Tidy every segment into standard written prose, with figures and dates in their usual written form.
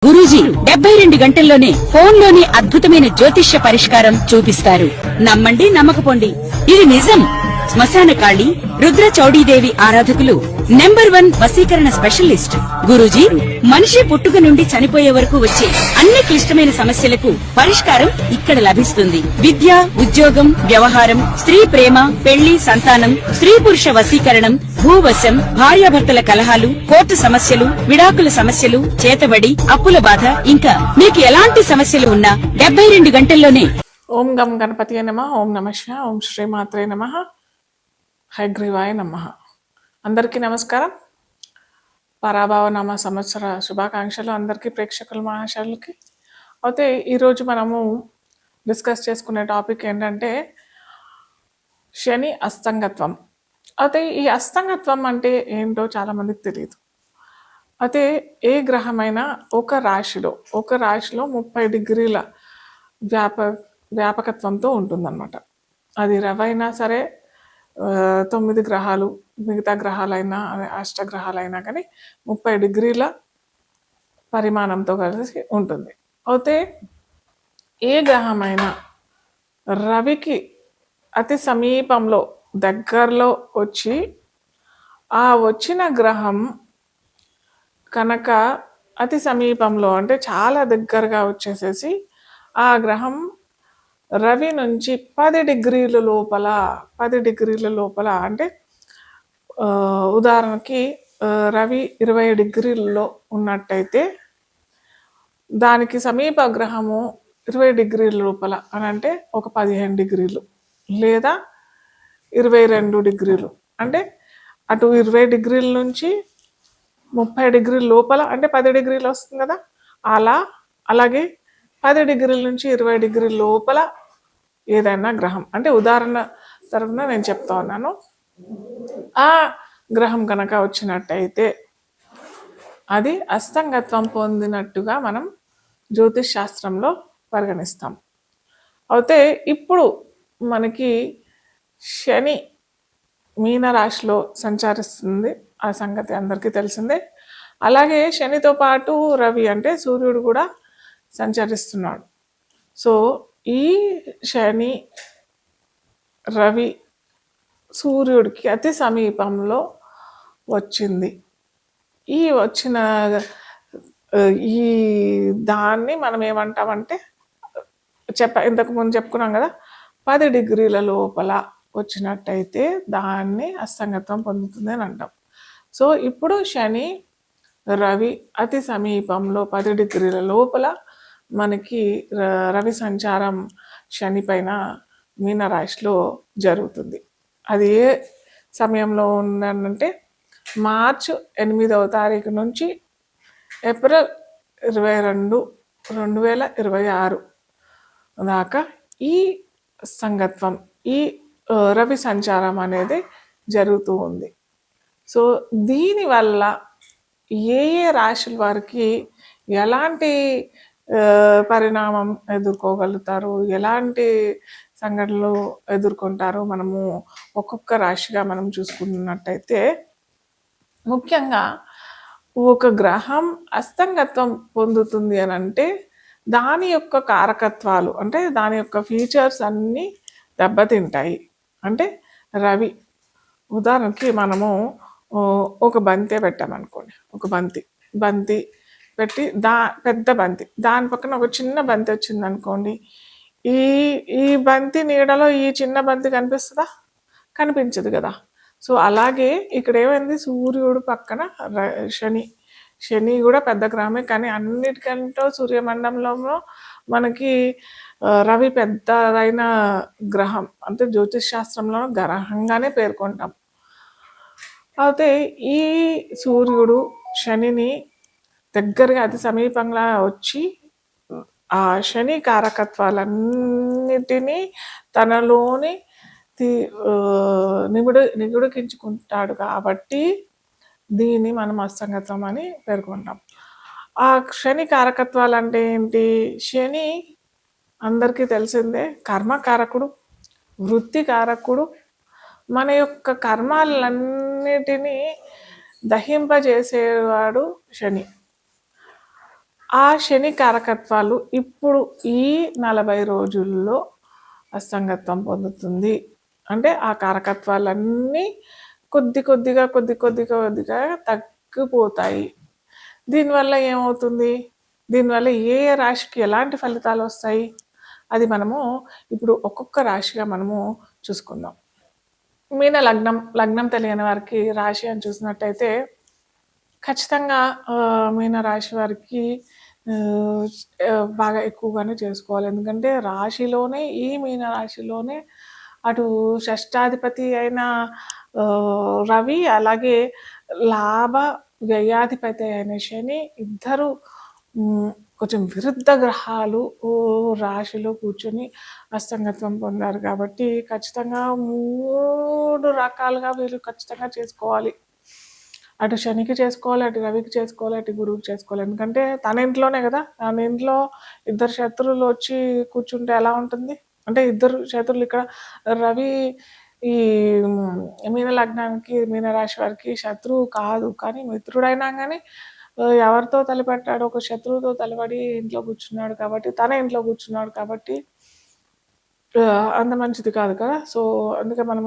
గురూజీ 72 గంటల్లోనే ఫోన్లోని అద్భుతమైన జ్యోతిష్య పరిష్కారం చూపిస్తారు. నమ్మండి, నమ్మకపోండి, ఇది నిజం. శ్మశాన కాళి రుద్ర చౌడీదేవి ఆరాధకులు నంబర్ 1 వశీకరణ స్పెషలిస్ట్ గురూజీ. మనిషి పుట్టుక నుండి చనిపోయే వరకు వచ్చే అన్ని క్లిష్టమైన సమస్యలకు పరిష్కారం ఇక్కడ లభిస్తుంది. విద్య, ఉద్యోగం, వ్యవహారం, స్త్రీ ప్రేమ, పెళ్లి, సంతానం, స్త్రీ పురుష వశీకరణం, భూవశం, భార్యాభర్తల కలహాలు, కోర్టు సమస్యలు, విడాకుల సమస్యలు, చేతబడి, అప్పుల బాధ, ఇంకా మీకు ఎలాంటి సమస్యలు ఉన్నా 72 గంటల్లోనే. ఓం గం గణపతియే నమః. ఓం నమః శివాయ. ఓం శ్రీ మాత్రే నమః. హయగ్రీవాయ నమః. అందరికీ నమస్కారం. పరాభవ నామ సంవత్సర శుభాకాంక్షలు అందరికీ, ప్రేక్షకుల మహాశయులకి. అయితే ఈరోజు మనము డిస్కస్ చేసుకునే టాపిక్ ఏంటంటే శని అస్తంగత్వం. అయితే ఈ అస్తంగత్వం అంటే ఏంటో చాలామందికి తెలియదు. అయితే ఏ గ్రహమైనా ఒక రాశిలో 30 డిగ్రీల వ్యాపకత్వంతో ఉంటుందన్నమాట. అది రవైనా సరే, 9 గ్రహాలు, మిగతా గ్రహాలైనా, అష్టగ్రహాలైనా కానీ 30 డిగ్రీల పరిమాణంతో కలిసి ఉంటుంది. అయితే ఏ గ్రహమైనా రవికి అతి సమీపంలో, దగ్గరలో వచ్చి ఆ వచ్చిన గ్రహం కనుక అతి సమీపంలో అంటే చాలా దగ్గరగా వచ్చేసేసి ఆ గ్రహం రవి నుంచి 10 డిగ్రీల లోపల అంటే ఉదాహరణకి రవి 20 డిగ్రీలలో ఉన్నట్టయితే దానికి సమీప గ్రహము 20 డిగ్రీల లోపల అని అంటే ఒక 15 డిగ్రీలు లేదా 22 డిగ్రీలు, అంటే అటు 20 డిగ్రీల నుంచి 30 డిగ్రీల లోపల అంటే 10 డిగ్రీలు వస్తుంది కదా. అలాగే 10 డిగ్రీల నుంచి 20 డిగ్రీల లోపల ఏదైనా గ్రహం, అంటే ఉదాహరణ తరఫున నేను చెప్తా ఉన్నాను, ఆ గ్రహం కనుక వచ్చినట్టయితే అది అస్తంగత్వం పొందినట్టుగా మనం జ్యోతిష్ శాస్త్రంలో పరిగణిస్తాం. అయితే ఇప్పుడు మనకి శని మీనరాశిలో సంచరిస్తుంది, ఆ సంగతి అందరికీ తెలిసిందే. అలాగే శనితో పాటు రవి అంటే సూర్యుడు కూడా సంచరిస్తున్నాడు. సో ఈ శని రవి సూర్యుడికి అతి సమీపంలో వచ్చింది. ఈ వచ్చిన ఈ దాన్ని మనం ఏమంటామంటే ఇంతకు ముందు చెప్పుకున్నాం కదా, 10 డిగ్రీల లోపల వచ్చినట్టయితే దాన్ని అస్తంగత్వం పొందుతుంది అని అంటాం. సో ఇప్పుడు శని రవి అతి సమీపంలో 10 డిగ్రీల లోపల మనకి రవి సంచారం శని పైన మీనరాశిలో జరుగుతుంది. అది ఏ సమయంలో ఉందంటే మార్చి 8వ తారీఖు నుంచి ఏప్రిల్ 22, 2026 దాకా ఈ సంగత్వం, ఈ రవి సంచారం అనేది జరుగుతూ ఉంది. సో దీనివల్ల ఏ రాశుల వారికి ఎలాంటి పరిణామం ఎదుర్కోగలుగుతారు, ఎలాంటి సంఘటనలు ఎదుర్కొంటారు, మనము ఒక్కొక్క రాశిగా మనం చూసుకున్నట్టయితే, ముఖ్యంగా ఒక గ్రహం అస్తంగత్వం పొందుతుంది అని అంటే దాని యొక్క కారకత్వాలు, అంటే దాని యొక్క ఫీచర్స్ అన్నీ దెబ్బతింటాయి. అంటే రవి, ఉదాహరణకి మనము ఒక బంతి పెట్టామనుకోండి, ఒక బంతి పెట్టి పెద్ద బంతి, దాని పక్కన ఒక చిన్న బంతి వచ్చింది అనుకోండి, ఈ బంతి నీడలో ఈ చిన్న బంతి కనిపిస్తుందా? కనిపించదు కదా. సో అలాగే ఇక్కడ ఏమైంది, సూర్యుడు పక్కన శని కూడా పెద్ద గ్రహమే, కానీ అన్నిటికంటే సూర్యమండలంలో మనకి రవి పెద్దదైన గ్రహం, అంటే జ్యోతిష్ శాస్త్రంలో గ్రహంగానే పేర్కొంటాం. అయితే ఈ సూర్యుడు శనిని దగ్గరగా అతి సమీపంగా వచ్చి ఆ శని కారకత్వాలన్నిటినీ తనలోని నిగుడికించుకుంటాడు కాబట్టి దీన్ని మనం అస్తంగత్వం అని పేర్కొంటాం. ఆ శని కారకత్వాలు అంటే ఏంటి? శని అందరికీ తెలిసిందే, కర్మకారకుడు, వృత్తికారకుడు, మన యొక్క కర్మాలన్నిటినీ దహింపజేసేవాడు శని. ఆ శని కారకత్వాలు ఇప్పుడు ఈ 40 రోజుల్లో అస్తంగత్వం పొందుతుంది. అంటే ఆ కారకత్వాలన్నీ కొద్దిగా తగ్గిపోతాయి. దీనివల్ల ఏమవుతుంది? దీనివల్ల ఏ ఏ రాశికి ఎలాంటి ఫలితాలు వస్తాయి? అది మనము ఇప్పుడు ఒక్కొక్క రాశిగా మనము చూసుకుందాం. మీన లగ్నం, లగ్నం తెలియని వారికి రాశి అని చూసినట్టయితే ఖచ్చితంగా మీన రాశి వారికి బాగా ఎక్కువగానే చేసుకోవాలి. ఎందుకంటే రాశిలోనే ఈ మీన రాశిలోనే అటు షష్టాధిపతి అయిన రవి, అలాగే లాభ వ్యయాధిపతి అయిన శని ఇద్దరు కొంచెం విరుద్ధ గ్రహాలు రాశిలో కూర్చొని అస్తంగత్వం పొందారు కాబట్టి ఖచ్చితంగా 3 రకాలుగా వీళ్ళు ఖచ్చితంగా చేసుకోవాలి. అటు శనికి చేసుకోవాలి, అటు రవికి చేసుకోవాలి, అటు గురువుకి చేసుకోవాలి. ఎందుకంటే తన ఇంట్లోనే కదా, తన ఇంట్లో ఇద్దరు శత్రువులు వచ్చి కూర్చుంటే ఎలా ఉంటుంది? అంటే ఇద్దరు శత్రువులు ఇక్కడ రవి ఈ మీన లగ్నానికి, మీన రాశి వారికి శత్రువు కాదు, కానీ మిత్రుడైనా కానీ ఎవరితో తలపెట్టాడు? ఒక శత్రువుతో తలపడి ఇంట్లో కూర్చున్నాడు కాబట్టి, తన ఇంట్లో కూర్చున్నాడు కాబట్టి అంత మంచిది కాదు కదా. సో అందుకే మనం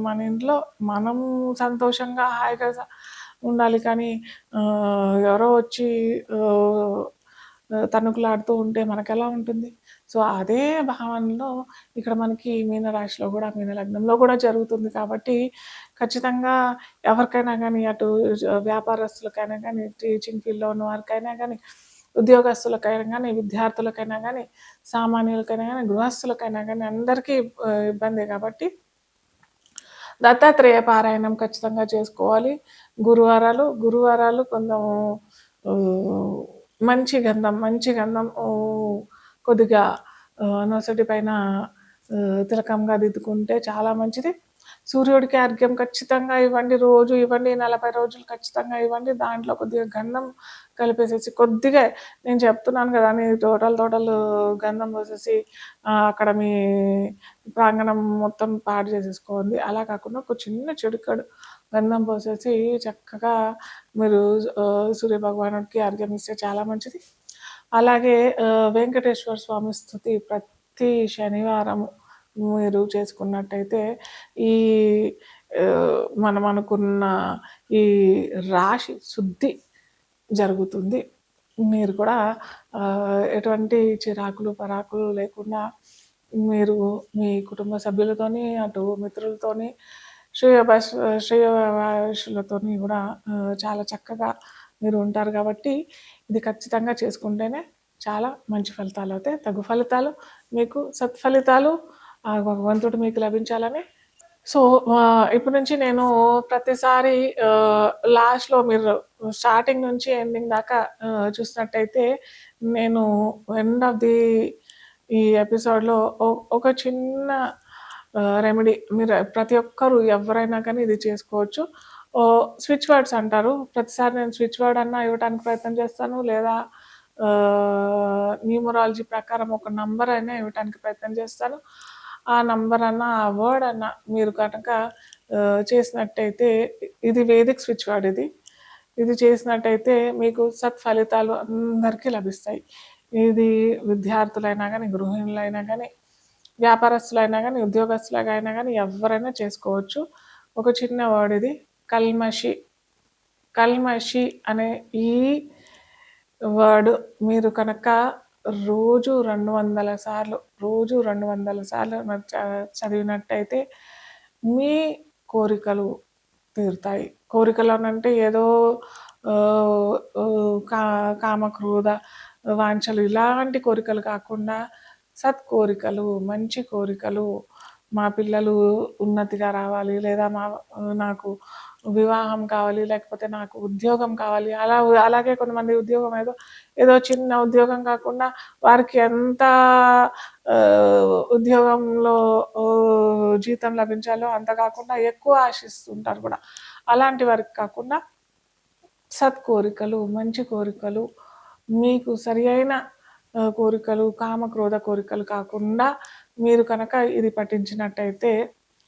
మన ఇంట్లో మనం సంతోషంగా హాయిగా ఉండాలి, కానీ ఎవరో వచ్చి తణుకులాడుతూ ఉంటే మనకెలా ఉంటుంది? సో అదే భావనలో ఇక్కడ మనకి మీన రాశిలో కూడా, మీన లగ్నంలో కూడా జరుగుతుంది కాబట్టి ఖచ్చితంగా ఎవరికైనా కానీ, అటు వ్యాపారస్తులకైనా కానీ, టీచింగ్ ఫీల్డ్లో ఉన్న వారికైనా కానీ, ఉద్యోగస్తులకైనా కానీ, విద్యార్థులకైనా కానీ, సామాన్యులకైనా కానీ, గృహస్థులకైనా కానీ అందరికీ ఇబ్బందే కాబట్టి దత్తాత్రేయ పారాయణం ఖచ్చితంగా చేసుకోవాలి. గురువారాలు కొంచెం మంచి గంధం కొద్దిగా నొసటి పైన తిలకంగా దిద్దుకుంటే చాలా మంచిది. సూర్యుడికి అర్ఘ్యం ఖచ్చితంగా ఇవ్వండి, రోజు ఇవ్వండి, 40 రోజులు ఖచ్చితంగా ఇవ్వండి. దాంట్లో కొద్దిగా గంధం కలిపేసేసి, కొద్దిగా నేను చెప్తున్నాను కదా అని టోటల్ గంధం పోసేసి అక్కడ మీ ప్రాంగణం మొత్తం పాడు చేసేసుకోండి. అలా కాకుండా ఒక చిన్న చిటికెడు గంధం పోసేసి చక్కగా మీరు సూర్య భగవానుడికి అర్ఘ్యం ఇస్తే చాలా మంచిది. అలాగే వెంకటేశ్వర స్వామి స్తుతి ప్రతి శనివారం మీరు చేసుకున్నట్టయితే ఈ మనం అనుకున్న ఈ రాశి శుద్ధి జరుగుతుంది. మీరు కూడా ఎటువంటి చిరాకులు పరాకులు లేకుండా మీరు మీ కుటుంబ సభ్యులతోని, అటు మిత్రులతోని, శ్రేయోభిలాషులతోని కూడా చాలా చక్కగా మీరు ఉంటారు కాబట్టి ఇది ఖచ్చితంగా చేసుకుంటేనే చాలా మంచి ఫలితాలు అవుతాయి. తగు ఫలితాలు మీకు, సత్ఫలితాలు ఆ భగవంతుడు మీకు లభించాలని. సో ఇప్పటి నుంచి నేను ప్రతిసారి లాస్ట్లో మీరు స్టార్టింగ్ నుంచి ఎండింగ్ దాకా చూసినట్టయితే నేను ఎండ్ ఆఫ్ ది ఈ ఎపిసోడ్లో ఒక చిన్న రెమెడీ మీరు ప్రతి ఒక్కరు ఎవరైనా కానీ ఇది చేసుకోవచ్చు. స్విచ్ వర్డ్స్ అంటారు. ప్రతిసారి నేను స్విచ్ వర్డ్ అన్నా ఇవ్వడానికి ప్రయత్నం చేస్తాను, లేదా న్యూమరాలజీ ప్రకారం ఒక నంబర్ అయినా ఇవ్వడానికి ప్రయత్నం చేస్తాను. ఆ నంబర్ అన్నా, ఆ వర్డ్ అన్నా మీరు కనుక చేసినట్టయితే, ఇది వేదిక్ స్విచ్ వర్డ్, ఇది చేసినట్టయితే మీకు సత్ఫలితాలు అందరికీ లభిస్తాయి. ఇది విద్యార్థులైనా కానీ, గృహిణులైనా కానీ, వ్యాపారస్తులైనా కానీ, ఉద్యోగస్తులైనా కానీ ఎవరైనా చేసుకోవచ్చు. ఒక చిన్న వర్డ్ ఇది, కల్మషి అనే ఈ వర్డ్ మీరు కనుక రోజు 200 సార్లు చదివినట్టయితే మీ కోరికలు తీరుతాయి. కోరికలు అనంటే ఏదో కామక్రోధ వాంఛలు ఇలాంటి కోరికలు కాకుండా సత్కోరికలు, మంచి కోరికలు. మా పిల్లలు ఉన్నతిగా రావాలి, లేదా నాకు వివాహం కావాలి, లేకపోతే నాకు ఉద్యోగం కావాలి. అలాగే కొంతమంది ఉద్యోగం ఏదో చిన్న ఉద్యోగం కాకుండా వారికి ఎంత ఉద్యోగంలో జీతం లభించాలో అంత కాకుండా ఎక్కువ ఆశిస్తుంటారు కూడా. అలాంటి వారికి కాకుండా సత్కోరికలు, మంచి కోరికలు, మీకు సరి అయిన కోరికలు, కామక్రోధ కోరికలు కాకుండా మీరు కనుక ఇది పఠించినట్టయితే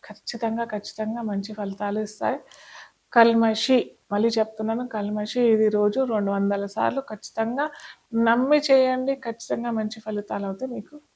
ఖచ్చితంగా మంచి ఫలితాలు ఇస్తాయి. కల్మషి, మళ్ళీ చెప్తున్నాను కల్మషి, ఇది రోజు 200 సార్లు ఖచ్చితంగా నమ్మి చేయండి. ఖచ్చితంగా మంచి ఫలితాలు అవుతాయి మీకు.